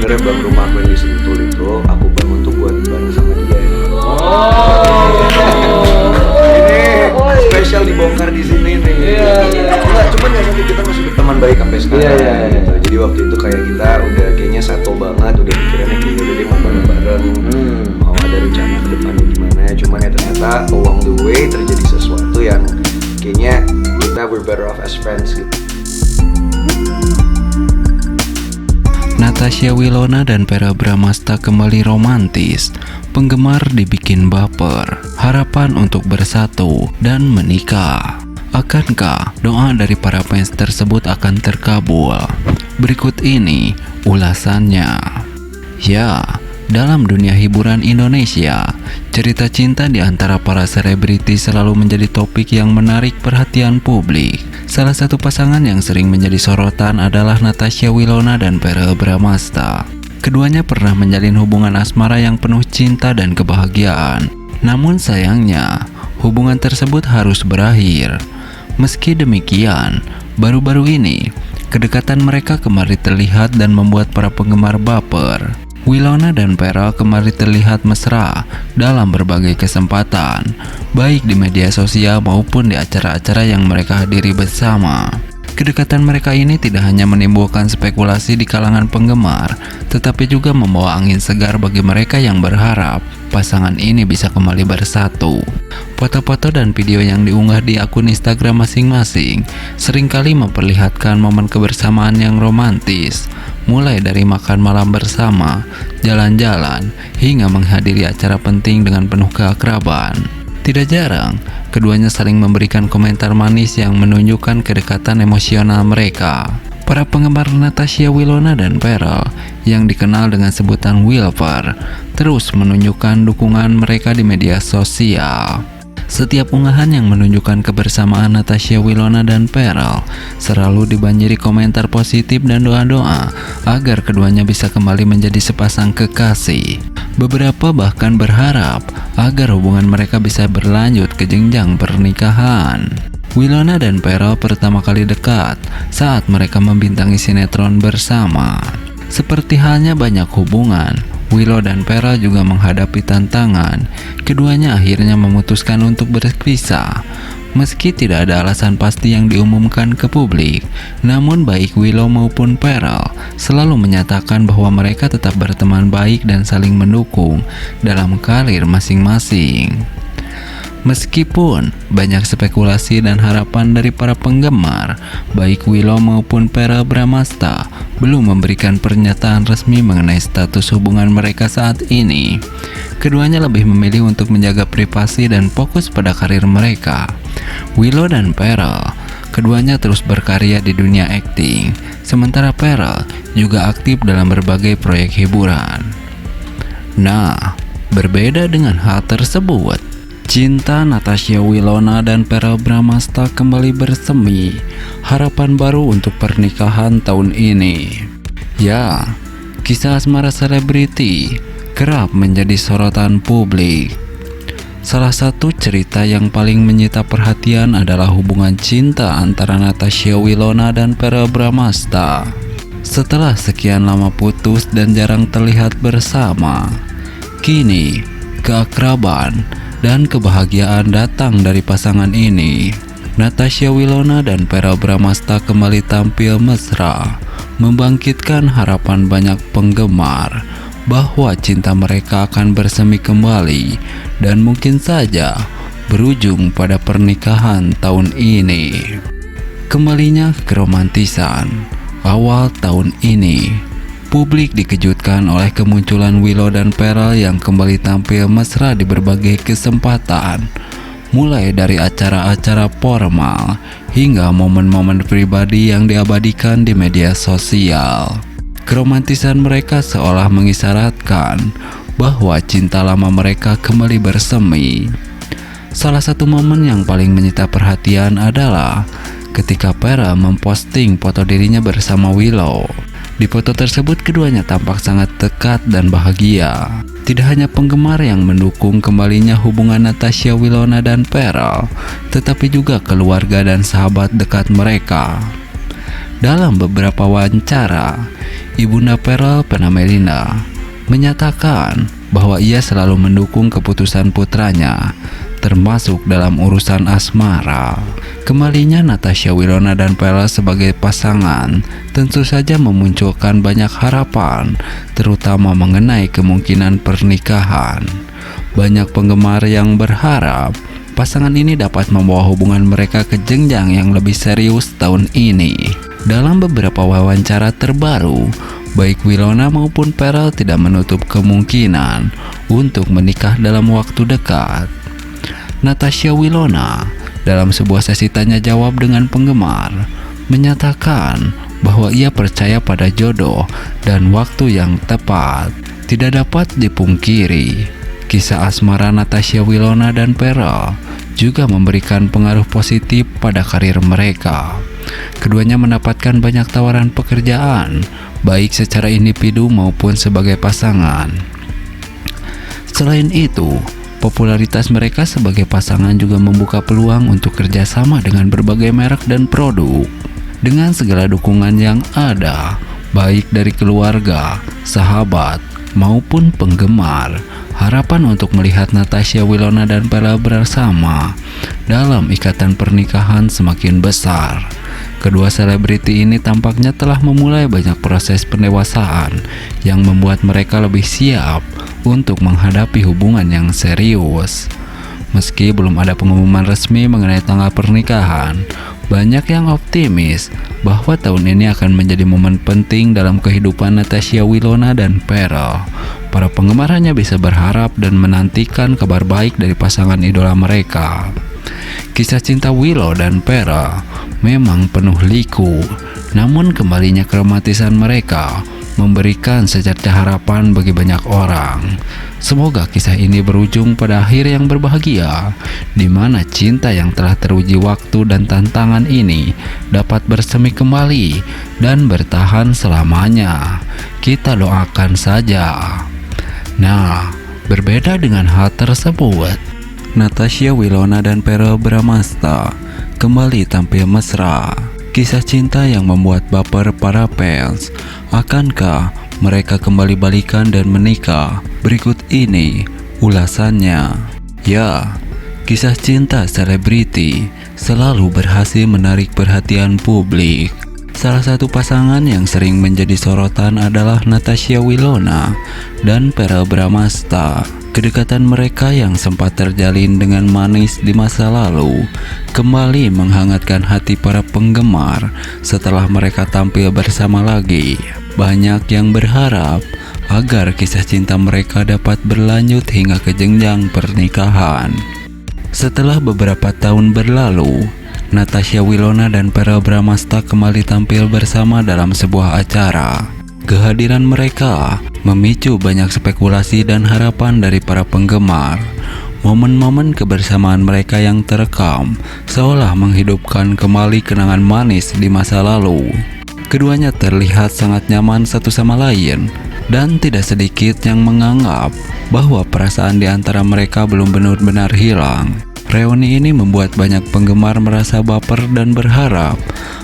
sebenarnya bang rumah aku yang di Sentul itu aku bangun tuh buat bareng sama dia. Ini spesial dibongkar di sini nih. Enggak, cuman ya nanti kita masih berteman baik sampai sekarang. Gitu. Jadi waktu itu kayak kita udah kayaknya satu banget, udah pikirannya kayak udah deh mau bareng-bareng, mau ada rencana ke depannya gimana. Cuman ya ternyata along the way terjadi sesuatu yang kayaknya kita we're better off as friends gitu. Natasha Wilona dan Verrell Bramasta kembali romantis. Penggemar dibikin baper, harapan untuk bersatu dan menikah. Akankah doa dari para fans tersebut akan terkabul? Berikut ini ulasannya. Ya, dalam dunia hiburan Indonesia, cerita cinta di antara para selebriti selalu menjadi topik yang menarik perhatian publik. Salah satu pasangan yang sering menjadi sorotan adalah Natasha Wilona dan Verrell Bramasta. Keduanya pernah menjalin hubungan asmara yang penuh cinta dan kebahagiaan. Namun sayangnya, hubungan tersebut harus berakhir. Meski demikian, baru-baru ini, kedekatan mereka kembali terlihat dan membuat para penggemar baper. Wilona dan Verrell kembali terlihat mesra dalam berbagai kesempatan, baik di media sosial maupun di acara-acara yang mereka hadiri bersama. Kedekatan mereka ini tidak hanya menimbulkan spekulasi di kalangan penggemar, tetapi juga membawa angin segar bagi mereka yang berharap pasangan ini bisa kembali bersatu. Foto-foto dan video yang diunggah di akun Instagram masing-masing seringkali memperlihatkan momen kebersamaan yang romantis, mulai dari makan malam bersama, jalan-jalan, hingga menghadiri acara penting dengan penuh keakraban. Tidak jarang, keduanya saling memberikan komentar manis yang menunjukkan kedekatan emosional mereka. Para penggemar Natasha Wilona dan Verrell, yang dikenal dengan sebutan Wilfer, terus menunjukkan dukungan mereka di media sosial. Setiap unggahan yang menunjukkan kebersamaan Natasha Wilona dan Verrell selalu dibanjiri komentar positif dan doa-doa agar keduanya bisa kembali menjadi sepasang kekasih. Beberapa bahkan berharap agar hubungan mereka bisa berlanjut ke jenjang pernikahan. Wilona dan Verrell pertama kali dekat saat mereka membintangi sinetron bersama. Seperti halnya banyak hubungan, Willow dan Verrell juga menghadapi tantangan. Keduanya akhirnya memutuskan untuk berpisah. Meski tidak ada alasan pasti yang diumumkan ke publik, namun baik Willow maupun Verrell selalu menyatakan bahwa mereka tetap berteman baik dan saling mendukung dalam karir masing-masing. Meskipun banyak spekulasi dan harapan dari para penggemar, baik Willow maupun Verrell Bramasta belum memberikan pernyataan resmi mengenai status hubungan mereka saat ini. Keduanya lebih memilih untuk menjaga privasi dan fokus pada karir mereka. Willow dan Verrell, keduanya terus berkarya di dunia akting, sementara Verrell juga aktif dalam berbagai proyek hiburan. Nah, berbeda dengan hal tersebut, cinta Natasha Wilona dan Verrell Bramasta kembali bersemi. Harapan baru untuk pernikahan tahun ini. Ya, kisah asmara selebriti kerap menjadi sorotan publik. Salah satu cerita yang paling menyita perhatian adalah hubungan cinta antara Natasha Wilona dan Verrell Bramasta. Setelah sekian lama putus dan jarang terlihat bersama, kini keakraban dan kebahagiaan datang dari pasangan ini. Natasha Wilona dan Verrell Bramasta kembali tampil mesra, membangkitkan harapan banyak penggemar bahwa cinta mereka akan bersemi kembali dan mungkin saja berujung pada pernikahan tahun ini. Kembalinya keromantisan awal tahun ini, publik dikejutkan oleh kemunculan Willow dan Verrell yang kembali tampil mesra di berbagai kesempatan, mulai dari acara-acara formal hingga momen-momen pribadi yang diabadikan di media sosial. Keromantisan mereka seolah mengisyaratkan bahwa cinta lama mereka kembali bersemi. Salah satu momen yang paling menyita perhatian adalah ketika Verrell memposting foto dirinya bersama Willow. Di foto tersebut keduanya tampak sangat dekat dan bahagia. Tidak hanya penggemar yang mendukung kembalinya hubungan Natasha Wilona dan Verrell, tetapi juga keluarga dan sahabat dekat mereka. Dalam beberapa wawancara, Ibunda Pearl Melinda menyatakan bahwa ia selalu mendukung keputusan putranya, termasuk dalam urusan asmara. Kembalinya Natasha Wilona dan Pearl sebagai pasangan tentu saja memunculkan banyak harapan, terutama mengenai kemungkinan pernikahan. Banyak penggemar yang berharap pasangan ini dapat membawa hubungan mereka ke jenjang yang lebih serius tahun ini. Dalam beberapa wawancara terbaru, baik Wilona maupun Pearl tidak menutup kemungkinan untuk menikah dalam waktu dekat. Natasha Wilona dalam sebuah sesi tanya jawab dengan penggemar menyatakan bahwa ia percaya pada jodoh dan waktu yang tepat. Tidak dapat dipungkiri, kisah asmara Natasha Wilona dan Pearl juga memberikan pengaruh positif pada karir mereka. Keduanya mendapatkan banyak tawaran pekerjaan, baik secara individu maupun sebagai pasangan. Selain itu, popularitas mereka sebagai pasangan juga membuka peluang untuk kerjasama dengan berbagai merek dan produk. Dengan segala dukungan yang ada, baik dari keluarga, sahabat, maupun penggemar, harapan untuk melihat Natasha Wilona dan Pearl bersama dalam ikatan pernikahan semakin besar. Kedua selebriti ini tampaknya telah memulai banyak proses pendewasaan yang membuat mereka lebih siap untuk menghadapi hubungan yang serius. Meski belum ada pengumuman resmi mengenai tanggal pernikahan, banyak yang optimis bahwa tahun ini akan menjadi momen penting dalam kehidupan Natasha Wilona dan Pearl. Para penggemar hanya bisa berharap dan menantikan kabar baik dari pasangan idola mereka. Kisah cinta Willow dan Pearl memang penuh liku, namun kembalinya keromantisan mereka memberikan secerca harapan bagi banyak orang. Semoga kisah ini berujung pada akhir yang berbahagia, di mana cinta yang telah teruji waktu dan tantangan ini dapat bersemi kembali dan bertahan selamanya. Kita doakan saja. Nah, berbeda dengan hal tersebut, Natasha Wilona dan Pearl Bramasta kembali tampil mesra. Kisah cinta yang membuat baper para fans. Akankah mereka kembali balikan dan menikah? Berikut ini ulasannya. Ya, kisah cinta selebriti selalu berhasil menarik perhatian publik. Salah satu pasangan yang sering menjadi sorotan adalah Natasha Wilona dan Pearl Bramasta. Kedekatan mereka yang sempat terjalin dengan manis di masa lalu kembali menghangatkan hati para penggemar setelah mereka tampil bersama lagi. Banyak yang berharap agar kisah cinta mereka dapat berlanjut hingga ke jenjang pernikahan. Setelah beberapa tahun berlalu, Natasha Wilona dan Pearl Bramasta kembali tampil bersama dalam sebuah acara. Kehadiran mereka memicu banyak spekulasi dan harapan dari para penggemar. Momen-momen kebersamaan mereka yang terekam seolah menghidupkan kembali kenangan manis di masa lalu. Keduanya terlihat sangat nyaman satu sama lain, dan tidak sedikit yang menganggap bahwa perasaan di antara mereka belum benar-benar hilang. Reuni ini membuat banyak penggemar merasa baper dan berharap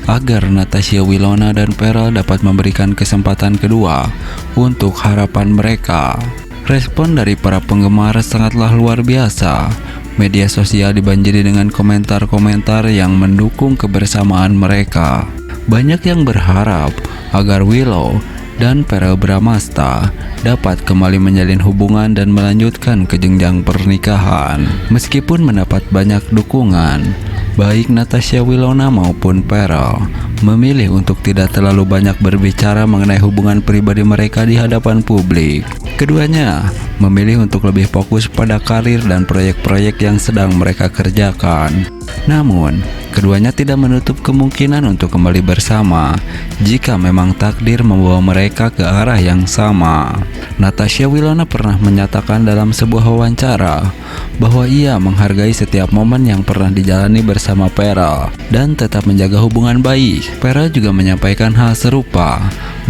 agar Natasha Wilona dan Pearl dapat memberikan kesempatan kedua untuk harapan mereka. Respon dari para penggemar sangatlah luar biasa. Media sosial dibanjiri dengan komentar-komentar yang mendukung kebersamaan mereka. Banyak yang berharap agar Willow dan Pearl Bramasta dapat kembali menjalin hubungan dan melanjutkan ke jenjang pernikahan. Meskipun mendapat banyak dukungan, baik Natasha Wilona maupun Pearl memilih untuk tidak terlalu banyak berbicara mengenai hubungan pribadi mereka di hadapan publik. Keduanya memilih untuk lebih fokus pada karir dan proyek-proyek yang sedang mereka kerjakan. Namun, keduanya tidak menutup kemungkinan untuk kembali bersama jika memang takdir membawa mereka ke arah yang sama. Natasha Wilona pernah menyatakan dalam sebuah wawancara bahwa ia menghargai setiap momen yang pernah dijalani bersama Pearl dan tetap menjaga hubungan baik. Pearl juga menyampaikan hal serupa,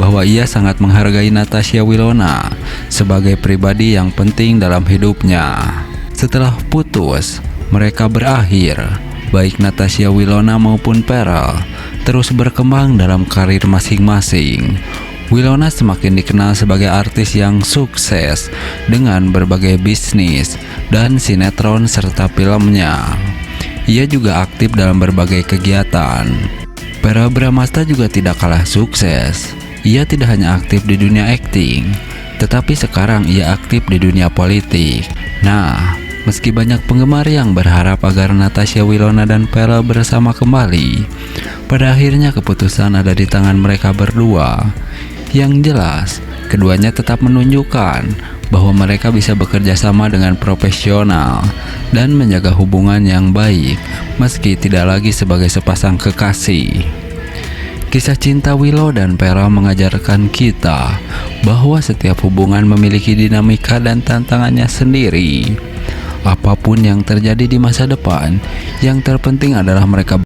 bahwa ia sangat menghargai Natasha Wilona sebagai pribadi yang penting dalam hidupnya. Setelah putus, mereka berakhir baik Natasha Wilona maupun Pearl terus berkembang dalam karir masing-masing. Wilona semakin dikenal sebagai artis yang sukses dengan berbagai bisnis dan sinetron serta filmnya. Ia juga aktif dalam berbagai kegiatan. Pearl Bramasta juga tidak kalah sukses. Ia tidak hanya aktif di dunia akting, tetapi sekarang ia aktif di dunia politik. Nah, meski banyak penggemar yang berharap agar Natasha Wilona dan Pearl bersama kembali, pada akhirnya keputusan ada di tangan mereka berdua. Yang jelas, keduanya tetap menunjukkan bahwa mereka bisa bekerja sama dengan profesional dan menjaga hubungan yang baik meski tidak lagi sebagai sepasang kekasih. Kisah cinta Willow dan Pearl mengajarkan kita bahwa setiap hubungan memiliki dinamika dan tantangannya sendiri. Apapun yang terjadi di masa depan, yang terpenting adalah mereka